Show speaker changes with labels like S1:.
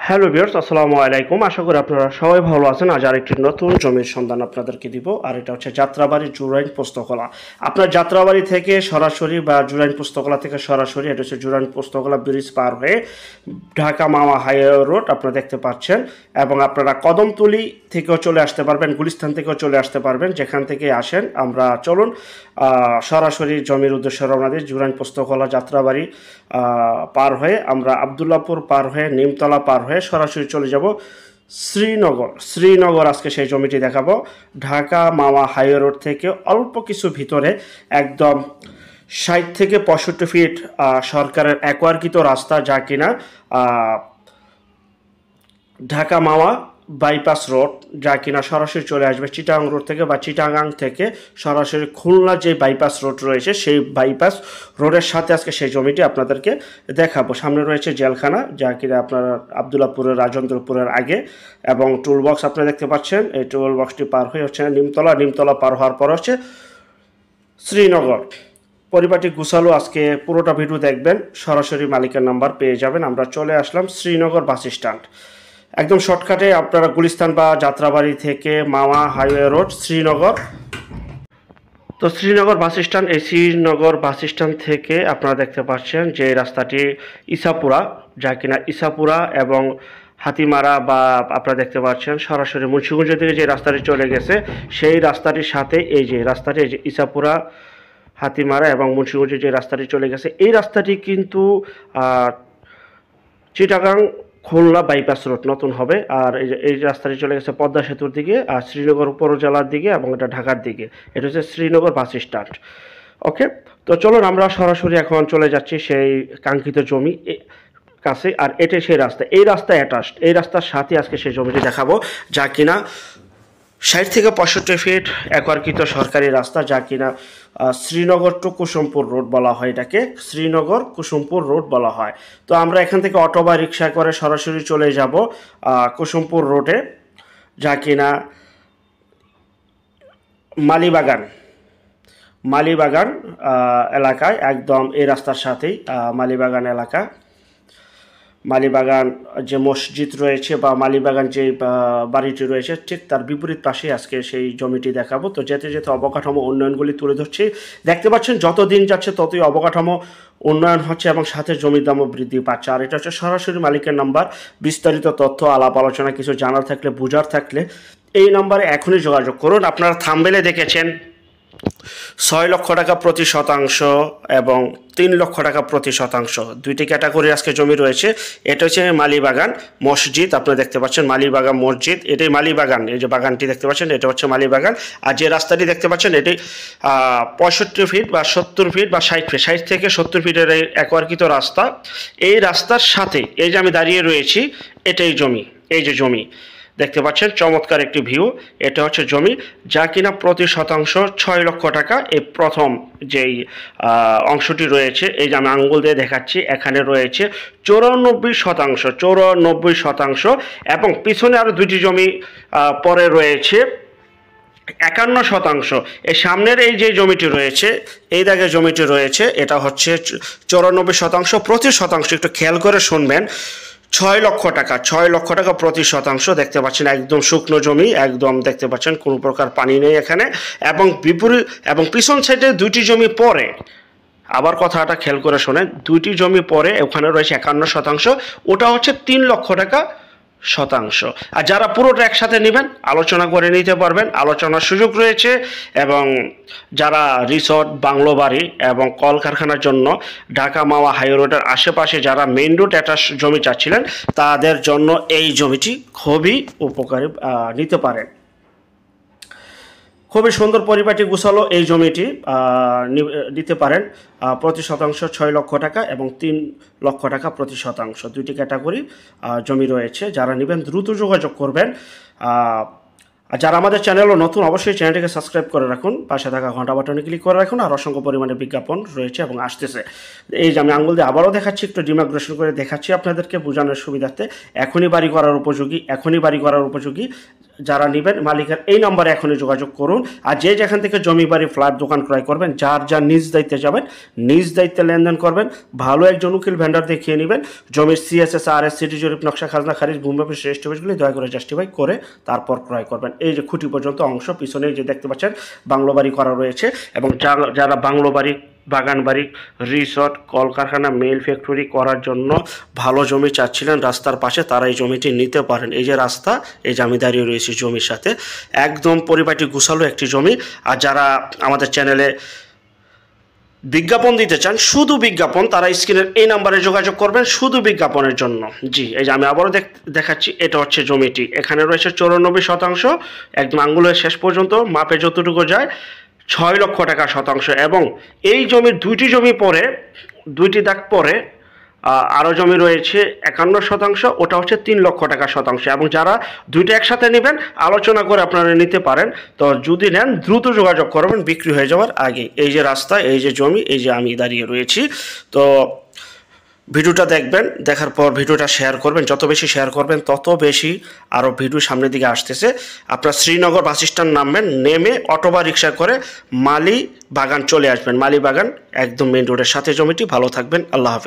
S1: Hello viewers, আসসালামু আলাইকুম। আশা করি আপনারা সবাই ভালো আছেন। আজ আরেকটি নতুন জমির সন্ধান আপনাদেরকে দিব। আর এটা হচ্ছে যাত্রাবাড়ি জুরাইন পোস্তকলা। আপনার যাত্রাবাড়ি থেকে সরাসরি বা জুরাইন পোস্তকলা থেকে সরাসরি, এটা হচ্ছে জুরাইন পোস্তকলা ব্রিজ পার হয়ে ঢাকা মাওয়া হাইওয়ে রোড আপনারা দেখতে পাচ্ছেন। এবং আপনারা কদমতলী থেকেও চলে আসতে পারবেন, গুলিস্তান থেকেও চলে আসতে পারবেন, যেখান থেকে আসেন। আমরা চলুন সরাসরি জমির উদ্দেশ্যে রওনা দিই। জুরাইন পোস্তকলা যাত্রাবাড়ি পার হয়ে আমরা আবদুল্লাপুর পার হয়ে নিমতলা পার হয়ে সরাসরি চলে যাব শ্রীনগর। আজকে সেই জমিটি দেখাবো। ঢাকা মাওয়া হাইওয়ে রোড থেকে অল্প কিছু ভিতরে, একদম ৬০ থেকে ৬৫ ফিট সরকারের অ্যাকোয়ারকৃত রাস্তা, যা কিনা ঢাকা মাওয়া বাইপাস রোড, যা কিনা সরাসরি চলে আসবে চিটাগাং রোড থেকে বা চিটাগাং থেকে সরাসরি খুলনা যে বাইপাস রোড রয়েছে, সেই বাইপাস রোডের সাথে আজকে সেই জমিটি আপনাদেরকে দেখাবো। সামনে রয়েছে জেলখানা, যা কিনা আপনার আবদুল্লাপুরের রাজেন্দ্রপুরের আগে, এবং টুল বক্স আপনারা দেখতে পাচ্ছেন। এই টুল বক্সটি পার হয়ে হচ্ছে নিমতলা পার হওয়ার পর হচ্ছে শ্রীনগর। পরিপাটি গুছালো, আজকে পুরোটা ভিডিও দেখবেন, সরাসরি মালিকের নাম্বার পেয়ে যাবেন। আমরা চলে আসলাম শ্রীনগর বাস স্ট্যান্ড। একদম শর্টকাটে আপনারা গুলিস্তান বা যাত্রাবাড়ি থেকে মাওয়া হাইওয়ে রোড শ্রীনগর। তো শ্রীনগর বাস স্ট্যান্ড, এই শ্রীনগর বাস স্ট্যান্ড থেকে আপনারা দেখতে পাচ্ছেন যে রাস্তাটি ইসাপুরা, যা কিনা ইসাপুরা এবং হাতিমারা, বা আপনারা দেখতে পাচ্ছেন সরাসরি মুন্সিগঞ্জ থেকে যে রাস্তাটি চলে গেছে, সেই রাস্তাটির সাথে এই যে রাস্তাটি, এই যে ইসাপুরা, হাতিমারা এবং মুন্সিগঞ্জে যে রাস্তাটি চলে গেছে, এই রাস্তাটি কিন্তু চিটাগাং খুলনা বাইপাস রোড নতুন হবে। আর এই রাস্তাটি চলে গেছে পদ্মা সেতুর দিকে, আর শ্রীনগর উপজেলার দিকে, এবং এটা ঢাকার দিকে। এটা হচ্ছে শ্রীনগর বাস স্ট্যান্ড। ওকে, তো চলুন আমরা সরাসরি এখন চলে যাচ্ছি সেই কাঙ্ক্ষিত জমি কাছে। আর এটাই সেই রাস্তা, এই রাস্তা অ্যাটাচড, এই রাস্তার সাথে আজকে সেই জমিটি দেখাবো, যা কিনা ৬০ থেকে ৬৫ ফিট একরকৃত সরকারি রাস্তা, যা কিনা শ্রীনগর টু কুসুমপুর রোড বলা হয়। এটাকে শ্রীনগর কুসুমপুর রোড বলা হয়। তো আমরা এখান থেকে অটো বা রিক্সা করে সরাসরি চলে যাব কুসুমপুর রোডে, যা কিনা মালিবাগান এলাকায়, একদম এই রাস্তার সাথেই মালিবাগান এলাকা। মালিবাগান যে মসজিদ রয়েছে বা মালিবাগান যে বাড়িটি রয়েছে, ঠিক তার বিপরীত পাশে আজকে সেই জমিটি দেখাবো। তো যেতে যেতে অবকাঠামো উন্নয়নগুলি তুলে ধরছি। দেখতে পাচ্ছেন যত দিন যাচ্ছে ততই অবকাঠামো উন্নয়ন হচ্ছে এবং সাথে জমির দামও বৃদ্ধি পাচ্ছে। আর এটা হচ্ছে সরাসরি মালিকের নাম্বার। বিস্তারিত তথ্য, আলাপ আলোচনা কিছু জানার থাকলে, বুঝার থাকলে এই নাম্বারে এখনই যোগাযোগ করুন। আপনারা থাম্বনেলে দেখেছেন ৬ লক্ষ টাকা প্রতি শতাংশ এবং ৩ লক্ষ টাকা প্রতি শতাংশ, দুইটি ক্যাটাগরি আজকে জমি রয়েছে। এটা হচ্ছে মালিবাগান মসজিদ, আপনারা দেখতে পাচ্ছেন মালিবাগান মসজিদ, এটাই মালিবাগান। এই যে বাগানটি দেখতে পাচ্ছেন, এটা হচ্ছে মালিবাগান। আর যে রাস্তাটি দেখতে পাচ্ছেন, এটি ৬৫ ফিট বা ৭০ ফিট বা ৬০ ফিট, ৬০ থেকে ৭০ ফিটের এই একরকৃত রাস্তা। এই রাস্তার সাথে এই যে আমি দাঁড়িয়ে রয়েছি, এটাই জমি। এই যে জমি দেখতে পাচ্ছেন, চমৎকার একটি ভিউ। এটা হচ্ছে জমি, যা কিনা প্রতি শতাংশ ৬ লক্ষ টাকা। এই প্রথম যেই অংশটি রয়েছে, এই যে আমি আঙ্গুল দিয়ে দেখাচ্ছি, এখানে রয়েছে ৯৪ শতাংশ, এবং পিছনে আরও দুইটি জমি পরে রয়েছে ৫১ শতাংশ। এই সামনের এই যে জমিটি রয়েছে, এই দাগে জমিটি রয়েছে, এটা হচ্ছে ৯৪ শতাংশ। প্রতি শতাংশ একটু খেয়াল করে শুনবেন, ৬ লক্ষ টাকা প্রতি শতাংশ। দেখতে পাচ্ছেন একদম শুকনো জমি, একদম দেখতে পাচ্ছেন কোনো প্রকার পানি নেই এখানে। এবং বিপরীত এবং পিছন সাইডে দুইটি জমি পরে, আবার কথাটা খেয়াল করে শোনেন, দুইটি জমি পরে ওখানে রয়েছে ৫১ শতাংশ, ওটা হচ্ছে ৩ লক্ষ টাকা শতাংশ। আর যারা পুরোটা একসাথে নেবেন, আলোচনা করে নিতে পারবেন, আলোচনার সুযোগ রয়েছে। এবং যারা রিসর্ট, বাংলো বাড়ি এবং কলকারখানার জন্য ঢাকা মাওয়া হাই রোডের আশেপাশে যারা মেইন রোড অ্যাটাচ জমি চাচ্ছিলেন, তাদের জন্য এই জমিটি খুবই উপকারী নিতে পারেন। খুবই সুন্দর পরিপাটি গুছালো এই জমিটি নিতে পারেন। প্রতি শতাংশ ৬ লক্ষ টাকা এবং ৩ লক্ষ টাকা প্রতি শতাংশ, দুইটি ক্যাটাগরি জমি রয়েছে। যারা নেবেন দ্রুত যোগাযোগ করবেন। আর যারা আমাদের চ্যানেলও নতুন, অবশ্যই চ্যানেলটিকে সাবস্ক্রাইব করে রাখুন, পাশে থাকা ঘন্টা বাটনে ক্লিক করে রাখুন। আর অসংখ্য পরিমাণে বিজ্ঞাপন রয়েছে এবং আসতেছে। এই যে আমি আঙুল দিয়ে আবারও দেখাচ্ছি, একটু ডিমাগ্রেশন করে দেখাচ্ছি আপনাদেরকে বোঝানোর সুবিধার্থে। এখনই বাড়ি করার উপযোগী, যারা নেবেন মালিকের এই নম্বরে এখনই যোগাযোগ করুন। আর যে যেখান থেকে জমি বাড়ি ফ্ল্যাট দোকান ক্রয় করবেন, যার যার নিজ দায়িত্বে যাবেন, নিজ দায়িত্বে লেনদেন করবেন, ভালো একজন উকিল ভেন্ডার দেখিয়ে নেবেন। জমির CSS RS সিটি জরিপ নকশা খাজনা খারিজ ভূমি অফিস রেজিস্ট্রি অফিসগুলি দয়া করে জাস্টিফাই করে তারপর ক্রয় করবেন। এই যে খুঁটি পর্যন্ত অংশ পিছনে যে দেখতে পাচ্ছেন বাংলো বাড়ি করা রয়েছে, এবং যারা বাংলো বাড়ি, বাগান বাড়ি, রিসর্ট, কলকারখানা, মিল ফ্যাক্টরি করার জন্য ভালো জমি চাচ্ছিলেন রাস্তার পাশে, তারা এই জমিটি নিতে পারেন। এই যে রাস্তা, এই যে আমি দাঁড়িয়ে রয়েছি জমির সাথে, একদম পরিপাটি গুছালো একটি জমি। আর যারা আমাদের চ্যানেলে বিজ্ঞাপন দিতে চান, শুধু বিজ্ঞাপন, তারা স্ক্রিনের এই নাম্বারে যোগাযোগ করবেন শুধু বিজ্ঞাপনের জন্য। জি, এই যে আমি আবারও দেখাচ্ছি, এটা হচ্ছে জমিটি। এখানে রয়েছে 94%, একদম আঙ্গুলের শেষ পর্যন্ত মাপে যতটুকু যায় 6 লক্ষ টাকা শতাংশ। এবং এই জমির দুইটি জমি পরে, দুইটি দাগ পরে আরও জমি রয়েছে 51%, ওটা হচ্ছে 3 লক্ষ টাকা শতাংশ। এবং যারা দুইটা একসাথে নেবেন আলোচনা করে আপনারা নিতে পারেন। তো যদি নেন দ্রুত যোগাযোগ করবেন বিক্রি হয়ে যাওয়ার আগে। এই যে রাস্তা, এই যে জমি, এই যে আমি দাঁড়িয়ে রয়েছি। তো ভিডিওটা দেখবেন, দেখার পর ভিডিওটা শেয়ার করবেন, যত বেশি শেয়ার করবেন তত বেশি আরও ভিডিও সামনের দিকে আসতেছে। আপনার শ্রীনগর বাস স্ট্যান্ড নামবেন, নেমে অটো বা রিক্সা করে মালি বাগান চলে আসবেন। মালি বাগান একদম মেইন রোডের সাথে জমিটি। ভালো থাকবেন, আল্লাহ হাফেজ।